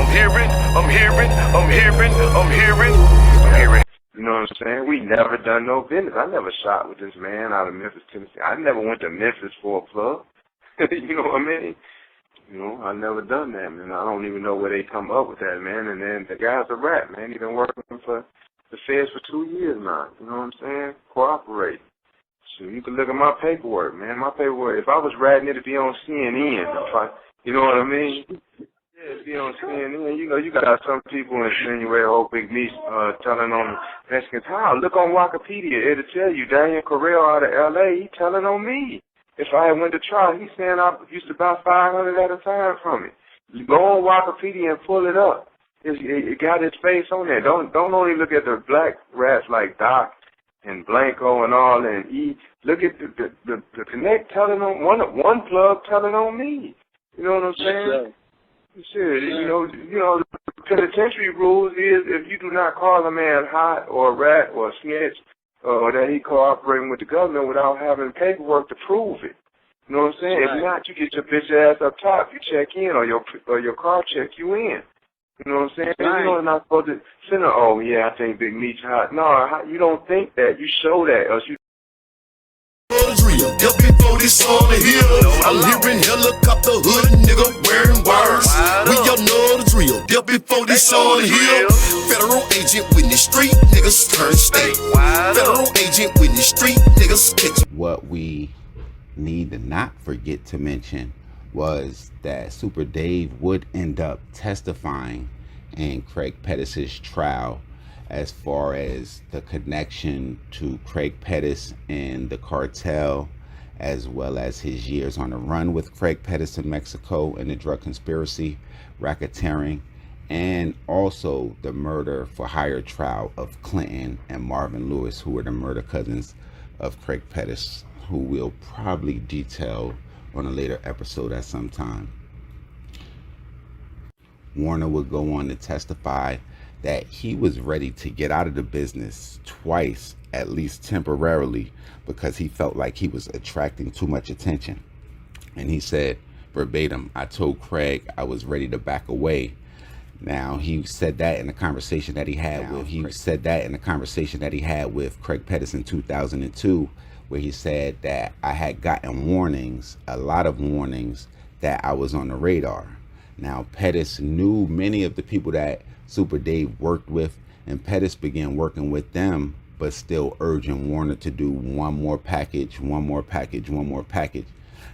You know what I'm saying? We never done no business. I never shot with this man out of Memphis, Tennessee. I never went to Memphis for a plug. You know what I mean? You know, I never done that, man. I don't even know where they come up with that, man. And then the guy's a rat, man. He's been working for the feds for 2 years now. You know what I'm saying? Cooperate. So you can look at my paperwork, man. My paperwork, if I was ratting it, it'd be on CNN. You know what I mean? Yeah, it'd be on CNN. You know, you got some people insinuate whole big meat telling on Mexicans. How? Look on Wikipedia. It'll tell you Daniel Correll out of L.A., he telling on me. If I had went to trial, he's saying I used to buy 500 at a time from me. You go on Wikipedia and pull it up. It got his face on there. Don't only look at the black rats like Doc and Blanco and all and E. Look at the Connect telling on one plug telling on me. You know what I'm saying? Sure. You know the penitentiary rules is if you do not call a man hot or a rat or a snitch or that he cooperating with the government without having paperwork to prove it. You know what I'm saying? Right. If not, you get your bitch ass up top. You check in or your car check you in. You know what I'm saying? Right. You know, you're not supposed to send her, oh, yeah, I think Big Meat's hot. No, you don't think that. You show that. Else you just before this on the hill, I'm hearing helicopter hood nigga wearing wires. We all know the drill. Just before this on the hill, federal agent witness street niggas turn state. Federal agent witness street niggas catch. What we need to not forget to mention was that Super Dave would end up testifying in Craig Pettis' trial as far as the connection to Craig Pettis and the cartel, as well as his years on the run with Craig Pettis in Mexico and the drug conspiracy, racketeering, and also the murder for hire trial of Clinton and Marvin Lewis, who were the murder cousins of Craig Pettis, who we'll probably detail on a later episode at some time. Warner would go on to testify that he was ready to get out of the business twice, at least temporarily, because he felt like he was attracting too much attention. And he said verbatim, I told Craig I was ready to back away. Now, he said that in a conversation that he had with Craig Pettis in 2002, where he said that I had gotten warnings, a lot of warnings, that I was on the radar. Now, Pettis knew many of the people that Super Dave worked with, and Pettis began working with them, but still urging Warner to do one more package.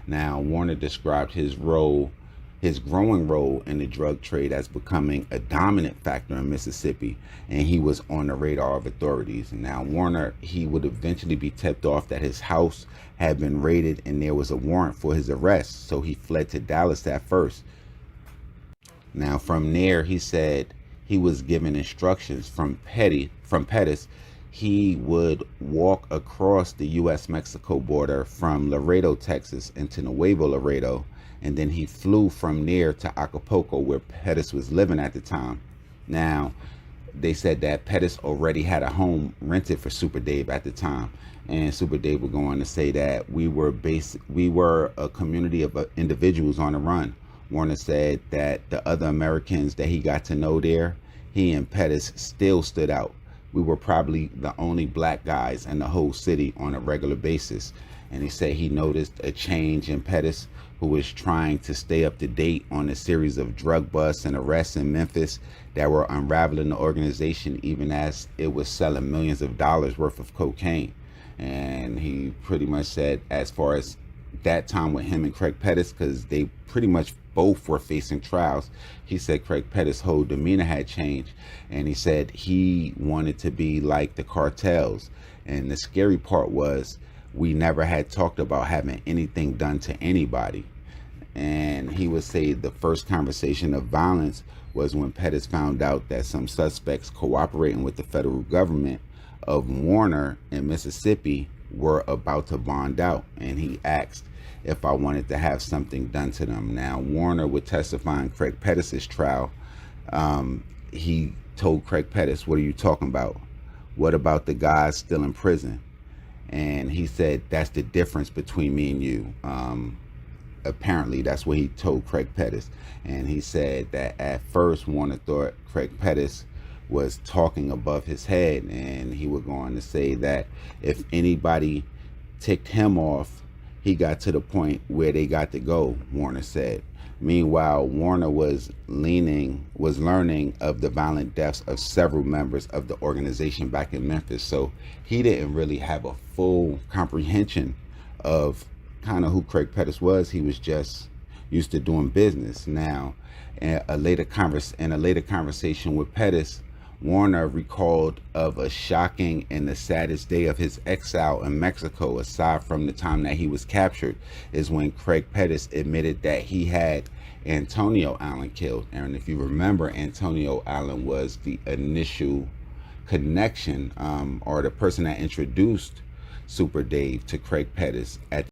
Now, Warner described his growing role in the drug trade as becoming a dominant factor in Mississippi, and he was on the radar of authorities. Now, Warner, he would eventually be tipped off that his house had been raided and there was a warrant for his arrest, so he fled to Dallas at first. Now, from there, he said he was given instructions from Pettis. He would walk across the U.S.-Mexico border from Laredo, Texas, into Nuevo Laredo, and then he flew from there to Acapulco, where Pettis was living at the time. Now, they said that Pettis already had a home rented for Super Dave at the time, and Super Dave would go on to say that we were a community of individuals on the run. Warner said that the other Americans that he got to know there, he and Pettis still stood out. We were probably the only black guys in the whole city on a regular basis. And he said he noticed a change in Pettis, who was trying to stay up to date on a series of drug busts and arrests in Memphis that were unraveling the organization, even as it was selling millions of dollars worth of cocaine. And he pretty much said, as far as that time with him and Craig Pettis, because they pretty much both were facing trials, he said Craig Pettis' whole demeanor had changed, and he said he wanted to be like the cartels. And the scary part was we never had talked about having anything done to anybody. And he would say the first conversation of violence was when Pettis found out that some suspects cooperating with the federal government of Warner in Mississippi were about to bond out, and he asked if I wanted to have something done to them. Now, Warner would testify in Craig Pettis' trial. He told Craig Pettis, what are you talking about? What about the guys still in prison? And he said, that's the difference between me and you. apparently that's what he told Craig Petties. And he said that at first Warner thought Craig Petties was talking above his head, and he was going to say that if anybody ticked him off, he got to the point where they got to go, Warner said. Meanwhile, Warner was learning of the violent deaths of several members of the organization back in Memphis. So he didn't really have a full comprehension of kind of who Craig Petties was. He was just used to doing business. Now, in a later conversation with Petties, Warner recalled of a shocking and the saddest day of his exile in Mexico, aside from the time that he was captured, is when Craig Petties admitted that he had Antonio Allen killed. And if you remember, Antonio Allen was the initial connection, or the person that introduced Super Daivd to Craig Petties at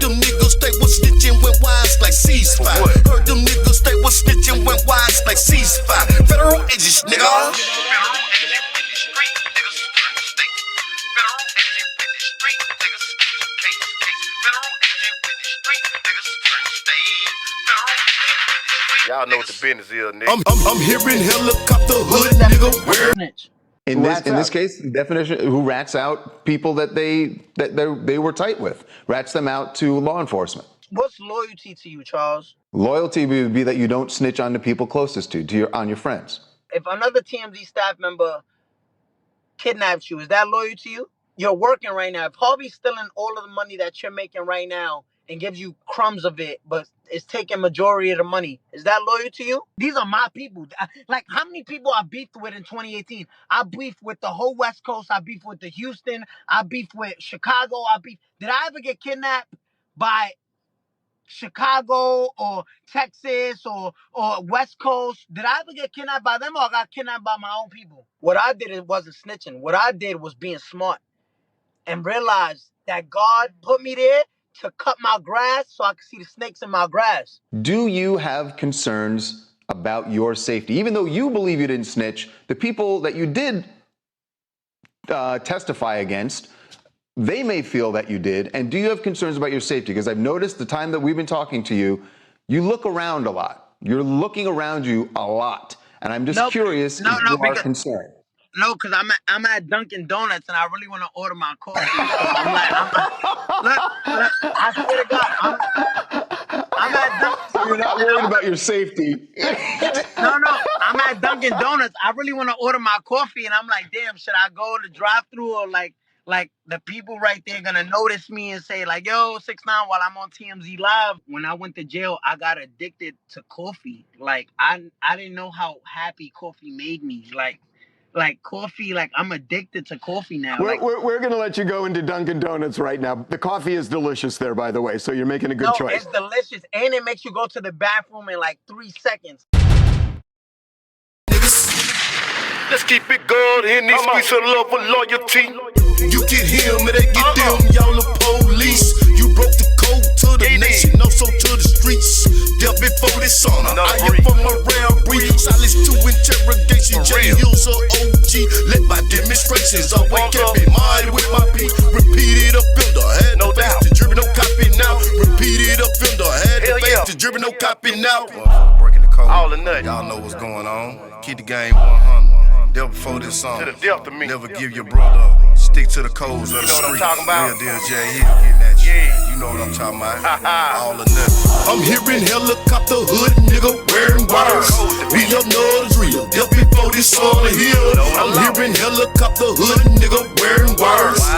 them niggas, they was snitching, went wise like ceasefire. Heard them niggas, they was snitching, went wise like ceasefire. Federal agents, nigga. Federal agent in the street, niggas turn the state. Federal agent in the street, niggas case. Federal agent in the street, niggas turn the state. Federal agent in the street. Y'all know what the business is, nigga. I'm hearing helicopter hood, nigga. Where? Snitch. In this case, the definition who rats out people that they were tight with, rats them out to law enforcement. What's loyalty to you, Charles? Loyalty would be that you don't snitch on the people closest on your friends. If another TMZ staff member kidnaps you, is that loyal to you? You're working right now. If Harvey's stealing all of the money that you're making right now and gives you crumbs of it, but is taking majority of the money, is that loyal to you? These are my people. Like, how many people I beefed with in 2018? I beefed with the whole West Coast. I beefed with the Houston. I beefed with Chicago. Did I ever get kidnapped by Chicago or Texas or West Coast? Did I ever get kidnapped by them, or I got kidnapped by my own people? What I did, it wasn't snitching. What I did was being smart and realized that God put me there to cut my grass so I could see the snakes in my grass. Do you have concerns about your safety? Even though you believe you didn't snitch, the people that you did testify against, they may feel that you did. And do you have concerns about your safety? Because I've noticed the time that we've been talking to you, you look around a lot. You're looking around you a lot. And I'm just curious if you are concerned. No, because I'm at Dunkin' Donuts and I really want to order my coffee. So look, I swear to God, I'm at Dunkin'. So you're not worried about your safety. No, I'm at Dunkin' Donuts. I really want to order my coffee, and I'm like, damn, should I go to drive-thru, or like the people right there gonna notice me and say like, yo, 6ix9ine, while I'm on TMZ Live. When I went to jail, I got addicted to coffee. Like I didn't know how happy coffee made me. Like coffee, like I'm addicted to coffee now. We're going to let you go into Dunkin' Donuts right now. The coffee is delicious there, by the way, so you're making a good choice. It's delicious, and it makes you go to the bathroom in like 3 seconds. Let's keep it going in these streets of love and loyalty. You get him and they get them, y'all the police. You broke the code to the nation, also to the streets. Death before this honor, I am from a rare breed. Silence to interrogation, J Hills or OG. Led by demonstrations, always kept in mind with my beat. Repeated offender, had no face to driven, no copy now. Repeated offender, had no face to driven, no copy now. Breaking the code, all the nuts. Y'all know what's going on. Keep the game 100. Death before this song. To the death to me. Never give your brother up. Stick to the codes of the streets. You know what I'm talking about? Real deal J Hill getting at you. You know what I'm talking about. All the nothing. I'm hearing helicopter hood, nigga, wearing wires. We all know it's real. Death before this song here. I'm hearing helicopter hood, nigga, wearing wires.